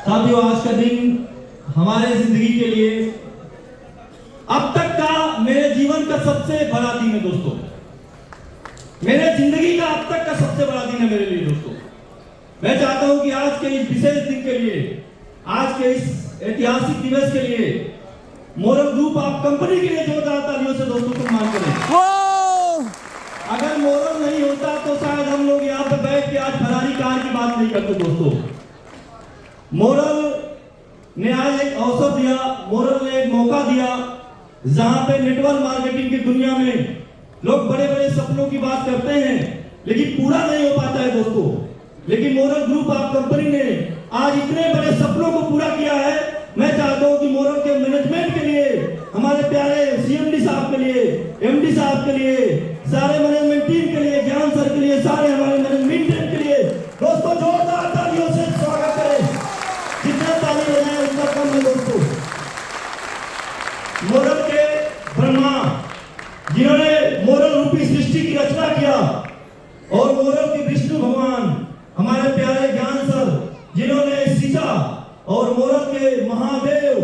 साथियों, आज का दिन हमारे जिंदगी के लिए अब तक का मेरे जीवन का सबसे बड़ा दिन है दोस्तों। मेरे जिंदगी का अब तक का सबसे बड़ा दिन है मेरे लिए दोस्तों। मैं चाहता हूं कि आज के इस विशेष दिन के लिए, आज के इस ऐतिहासिक दिवस के लिए मोरल ग्रुप ऑफ कंपनी के लिए जोरदार तालियों से दोस्तों सम्मान करें। अगर मोरल नहीं होता तो शायद हम लोग यहाँ पे बैठ के आज फरारी कार की बात नहीं करते दोस्तों। मोरल ने आज एक अवसर दिया, मोरल ने एक मौका दिया जहां पे नेटवर्क मार्केटिंग की दुनिया में लोग बड़े बड़े सपनों की बात करते हैं लेकिन पूरा नहीं हो पाता है दोस्तों। लेकिन मोरल ग्रुप ऑफ कंपनी ने आज इतने बड़े सपनों को पूरा किया है। मैं चाहता हूं कि मोरल के मैनेजमेंट के लिए, हमारे प्यारे सीएमडी साहब के लिए, एमडी साहब के लिए, सारे मैनेजमेंट टीम के लिए, ज्ञान सर के लिए, सारे हमारे मैनेजमेंट टीम के लिए दोस्तों जोरदार तालियों से स्वागत करें। जितना ताली बजाएं उतना कम है दोस्तों। मोरल के ब्रह्मा जिन्होंने मोरल रूपी सृष्टि की रचना किया और मोरल के विष्णु भगवान हमारे प्यारे ज्ञान सर जिन्होंने सींचा और मोरल के महादेव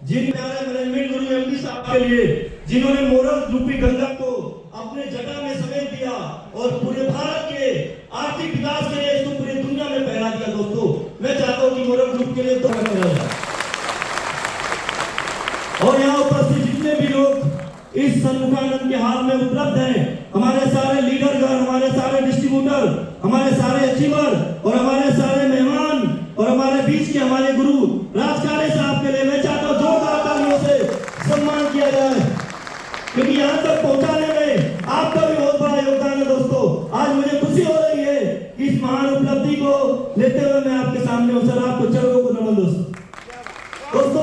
जिन प्यारे मैनेजमेंट गुरु एमडी साहब के लिए जिन्होंने मोरल रूपी गंगा को अपने जटा में समेट दिया और पूरे भारत के आर्थिक विकास के लिए इसको पूरी दुनिया में फैला दिया दोस्तों। मैं चाहता हूं कि मोरल ग्रुप के लिए तो और यहाँ उपस्थित जितने भी लोग इस सन्मुखानंद के हाल में उपलब्ध हैं, हमारे सारे लीडरगण, हमारे सारे डिस्ट्रीब्यूटर, हमारे सारे अचीवर और हमारे सारे मेहमान और हमारे बीच के हमारे गुरु राजकारे साहब के लिए मैं चाहता हूँ जोरदार तालियों से सम्मान किया जाए, क्योंकि यहाँ तक पहुँचाने में आपका भी बहुत बड़ा योगदान है दोस्तों। आज मुझे खुशी हो रही है कि इस महान उपलब्धि को लेते हुए मैं आपके सामने हूँ। सर आपको चरणों को नमन दोस्तों।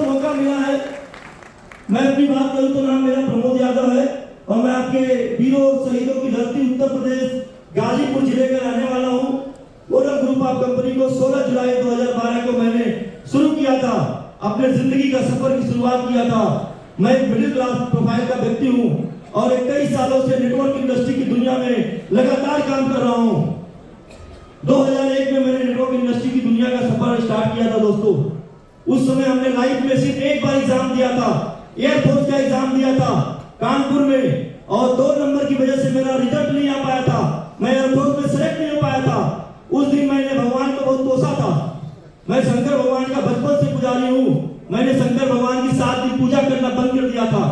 मौका मिला है, मैं अपनी बात करूं तो नाम मेरा प्रमोद यादव है और मैं आपके वीरों शहीदों की धरती उत्तर प्रदेश गाजीपुर जिले का रहने वाला हूं। मोरल ग्रुप ऑफ कंपनी को 16 जुलाई 2012 को मैंने शुरू किया था, अपने जिंदगी का सफर की शुरुआत किया था। मैं एक मिडिल क्लास प्रोफाइल का व्यक्ति हूं और कई सालों से नेटवर्क इंडस्ट्री की दुनिया में लगातार काम कर रहा हूं। 2001 में मैंने नेटवर्क इंडस्ट्री की दुनिया का सफर स्टार्ट किया था दोस्तों। उस समय हमने लाइफ में सिर्फ एक बार एग्जाम दिया था, एयरफोर्स का एग्जाम दिया था कानपुर में, और 2 नंबर की वजह से मेरा रिजल्ट नहीं आ पाया था, मैं एयरफोर्स में सेलेक्ट नहीं हो पाया था। उस दिन मैंने भगवान को बहुत कोसा था। मैं शंकर भगवान का बचपन से पुजारी हूँ। मैंने शंकर भगवान की 7 दिन पूजा करना बंद कर दिया था।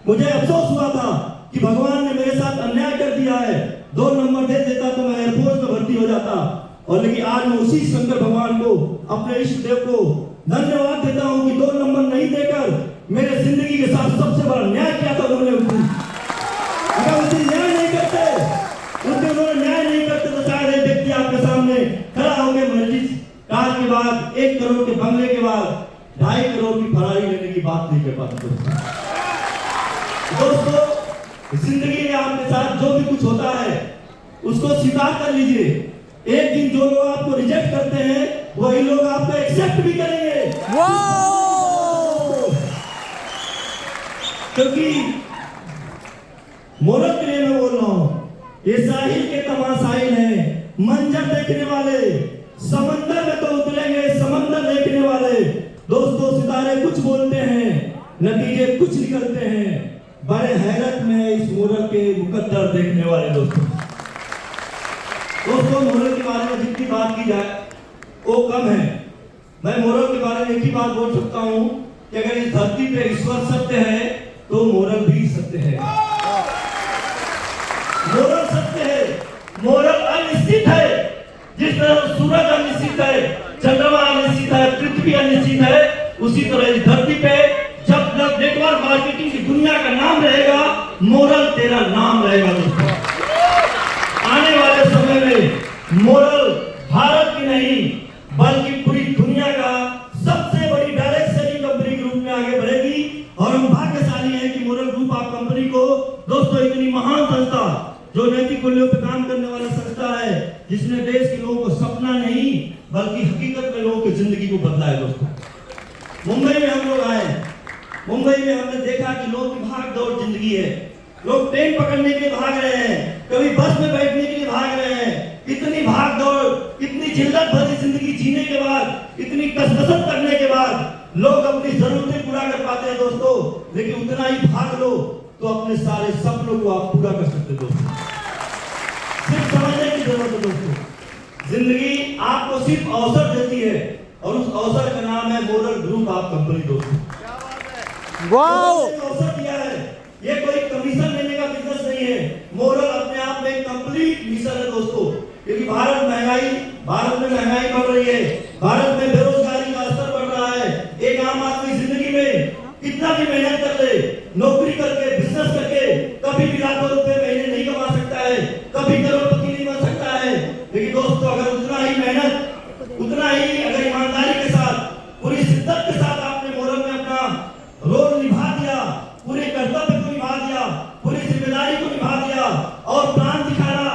मुझे अफसोस हुआ था कि भगवान ने मेरे साथ अन्याय कर दिया है। 2 नंबर दे देता तो मैं एयरफोर्स में भर्ती हो जाता। और लेकिन आज मैं उसी शंकर भगवान को, अपने इष्ट देव को धन्यवाद देता हूँ कि 2 नंबर नहीं देकर मेरे जिंदगी के साथ सबसे बड़ा न्याय किया था उन्होंने। अगर उस दिन न्याय नहीं करते, उस दिन उन्होंने न्याय नहीं करते तो शायद एक व्यक्ति आपके सामने खड़ा हो गया मर्जिस कार के बाद, 1 करोड़ के बंगले के बाद 2.5 करोड़ की फरारी लेने की बात नहीं कर पाते दोस्तों। जिंदगी में आपके साथ जो भी कुछ होता है उसको स्वीकार कर लीजिए। एक दिन जो लोग आपको रिजेक्ट करते हैं वही लोग आपको एक्सेप्ट भी करेंगे। क्योंकि मोरल के लिए मैं बोल रहा हूं, ये साहिल के तमाशाइल हैं, मंजर देखने वाले, समंदर में तो उतरेंगे समंदर देखने वाले। दोस्तों सितारे कुछ बोलते हैं, नतीजे कुछ निकलते हैं। बड़े हैरत में इस मोरल के मुकद्दर देखने वाले दोस्तों। मोरल के बारे में जितनी बात की जाए वो कम है। मैं मोरल के बारे में एक ही बात बोल सकता हूं कि अगर इस धरती पे ईश्वर सत्य है तो मोरल भी सत्य है। मोरल सत्य है, मोरल अनिश्चित है। जिस तरह सूरज अनिश्चित है, चंद्रमा अनिश्चित है, पृथ्वी अनिश्चित है, उसी तरह इस धरती पे जब जब नेटवर्क मार्केटिंग की दुनिया का नाम रहेगा, मोरल तेरा नाम रहेगा दोस्तों। आने वाले समय में मोरल भारत की नहीं बल्कि पूरी दुनिया का सबसे बड़ी डायरेक्ट सेलिंग कंपनी के रूप में आगे बढ़ेगी। और हम भाग्यशाली हैं कि मोरल ग्रुप ऑफ कंपनी को दोस्तों इतनी महान संस्था, जो नैतिक मूल्यों पर काम करने वाला संस्था है, जिसने देश के लोगों को सपना नहीं बल्कि हकीकत में लोगों की जिंदगी को बदला है दोस्तों। मुंबई में हम लोग आए, मुंबई में हमने देखा कि लोगों की भाग दौड़ जिंदगी है। लोग ट्रेन पकड़ने के लिए भाग रहे हैं, कभी बस में बैठने के लिए भाग रहे हैं। इतनी भाग दौड़, इतनी जिल्लत भरी जिंदगी जीने के बाद, इतनी कसरत करने के बाद लोग अपनी जरूरतें पूरा कर पाते हैं दोस्तों, लेकिन उतना ही भाग लो तो अपने सारे सपनों को आप पूरा कर सकते हो दोस्तों। सिर्फ समझने की जरूरत है दोस्तों, जिंदगी आपको सिर्फ अवसर देती है और उस अवसर का नाम है मोरल ग्रुप ऑफ कंपनी दोस्तों। वाओ, अवसर दिया है, ये कोई कमीशन लेने का बिजनेस नहीं है। मोरल अपने आप में एक कंप्लीट मिशन है दोस्तों, क्योंकि भारत में महंगाई बढ़ रही है, भारत में बेरोजगारी का स्तर बढ़ रहा है। एक आम आदमी जिंदगी में कितना भी मेहनत कर ले, नौकरी करके, बिजनेस करके कभी भी लाखों रुपए महीने नहीं कमा सकता है, कभी करोड़पति नहीं बन सकता है। लेकिन दोस्तों अगर उतना ही मेहनत, उतना ही अगर ईमानदारी के साथ, पूरी शिद्दत के साथ आपने मोरल में अपना रोल निभा दिया, पूरे कर्तव्य को निभा दिया, पूरी जिम्मेदारी को निभा दिया और प्राण दिखाना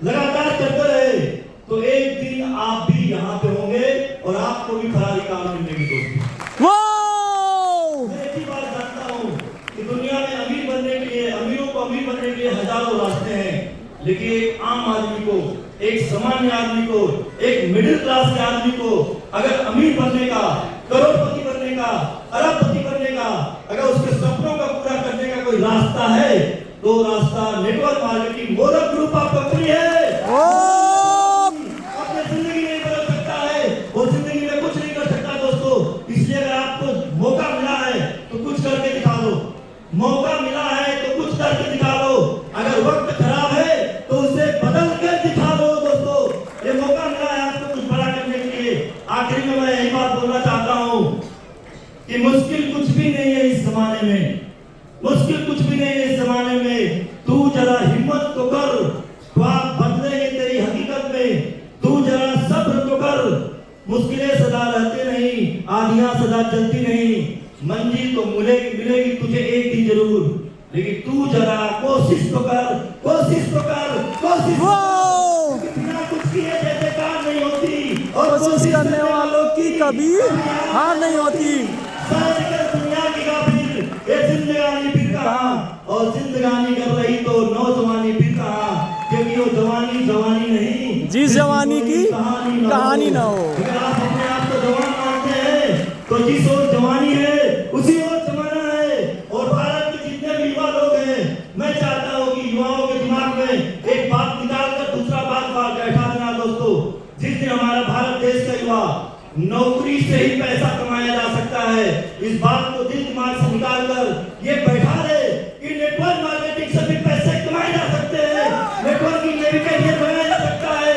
लगातार करते रहे, तो एक दिन आप भी यहाँ पे होंगे और आपको भी फरारी काम मिलेगी दोस्तों। वाओ, मैं एक ही बात जानता हूँ कि दुनिया में अमीर बनने के लिए, अमीरों को अमीर बनने के लिए हजारों रास्ते हैं, लेकिन एक आम आदमी को, एक सामान्य आदमी को, एक मिडिल क्लास के आदमी को अगर अमीर बनने का, करोड़पति बनने का, अरबपति बनने का, अगर उसके सपनों का पूरा करने का कोई रास्ता है, तो रास्ता network marketing moral group of company है। अपने जिंदगी नहीं बदल सकता है, वो जिंदगी में कुछ नहीं कर सकता दोस्तों। इसलिए अगर आपको मौका मिला है तो कुछ करके दिखा दो, मौका मिला है तो कुछ करके दिखा दो। अगर वक्त खराब है तो उसे बदल कर दिखा दो दोस्तों। ये मौका मिला है आपको कुछ बड़ा करने के लिए। आखिरी में मैं यही बात बोलना चाहता हूँ कि मुश्किल कुछ भी नहीं है इस जमाने में, मुश्किल कुछ भी नहीं है इस जमाने में। तू जरा हिम्मत तो कर, ख्वाब बदलेंगे तेरी हकीकत में। तू जरा सब्र तो कर, मुश्किलें सदा रहते नहीं, आंधियां सदा चलती नहीं। मंजिल तो मिलेगी तुझे एक दिन जरूर, लेकिन तू जरा कोशिश तो कर, कोशिश तो कर, कोशिश। बिना कुछ किए जैसे काम नहीं होती और कोशिश करने वालों की कभी हार नहीं होती। दुनिया की काबिल ये जिंदगानी फिर कहाँ, और जिंदगानी कर रही तो नौजवानी फिर कहाँ, क्योंकि वो जवानी नहीं, जिस जवानी की कहानी ना हो। अगर आप अपने आप को जवान मानते हैं तो जिस ओर जवानी है उसी ओर जमाना है। और भारत के जितने भी युवा लोग हैं, मैं चाहता हूँ कि युवाओं के दिमाग में एक बात निकाल कर दूसरा बात बैठा देना दोस्तों। जिस दिन हमारा भारत देश का युवा नौकरी से ही पैसा कमाया जा सकता है, इस बात को दिल दिमाग से निकाल कर ये बैठा दे कि नेटवर्क मार्केटिंग से भी पैसे कमाए जा सकते हैं, नेटवर्किंग में भी कैरियर बनाया जा सकता है,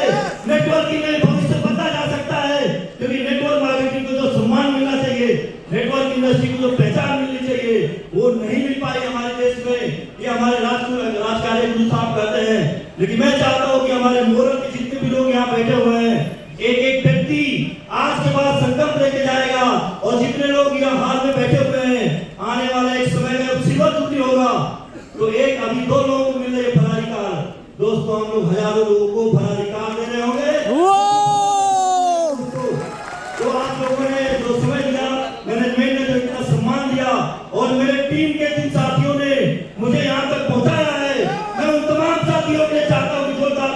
नेटवर्किंग में भविष्य बदला जा सकता है। क्योंकि नेटवर्क मार्केटिंग को जो सम्मान मिलना चाहिए, नेटवर्क इंडस्ट्री को जो पहचान मिलनी चाहिए, वो नहीं मिल पाई हमारे देश में। ये हमारे राजकार्य गुरु साहब कहते हैं, लेकिन मैं चाहता हूँ कि हमारे मोरल के जितने भी लोग यहाँ बैठे हुए हैं, एक एक व्यक्ति आज के बाद संकल्प लेके जाएगा। और जितने लोग यहाँ हाल में बैठे हुए हैं, आने वाला एक समय में मुसीबत जुटी होगा तो एक अभी 2 लोगों को मिल रही है फरारी कार। दोस्तों हम लोग हजारों लोगों को फरारी कार दे रहे होंगे। तो आप लोगों ने जो समय दिया, मैनेजमेंट ने जो इतना सम्मान दिया, और मेरे टीम के जिन साथियों ने मुझे यहाँ तक पहुँचाया है, मैं उन तमाम साथियों के लिए चाहता हूँ कि जोरदार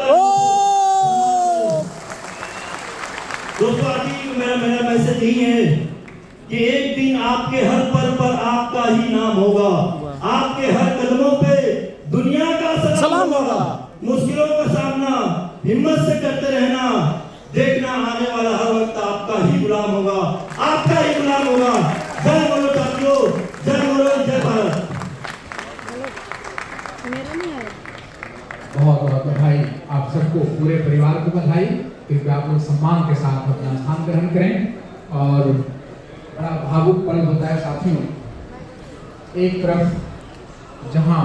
दोस्तों। आखिर मेरा मैसेज यही है कि एक दिन आपके हर पल पर आपका ही नाम होगा, आपके हर कदमों पे दुनिया का सलाम होगा। मुश्किलों का सामना हिम्मत से करते रहना, देखना आने वाला हर वक्त आपका ही गुलाम होगा, आपका ही गुलाम होगा। जय बोलो साथियों, जय बोलो, जय भारत। बहुत बहुत बधाई आप सबको, पूरे परिवार को बधाई। कृपया आप लोग सम्मान के साथ अपना स्थान ग्रहण करें। और बड़ा भावुक पल होता है साथियों, एक तरफ जहां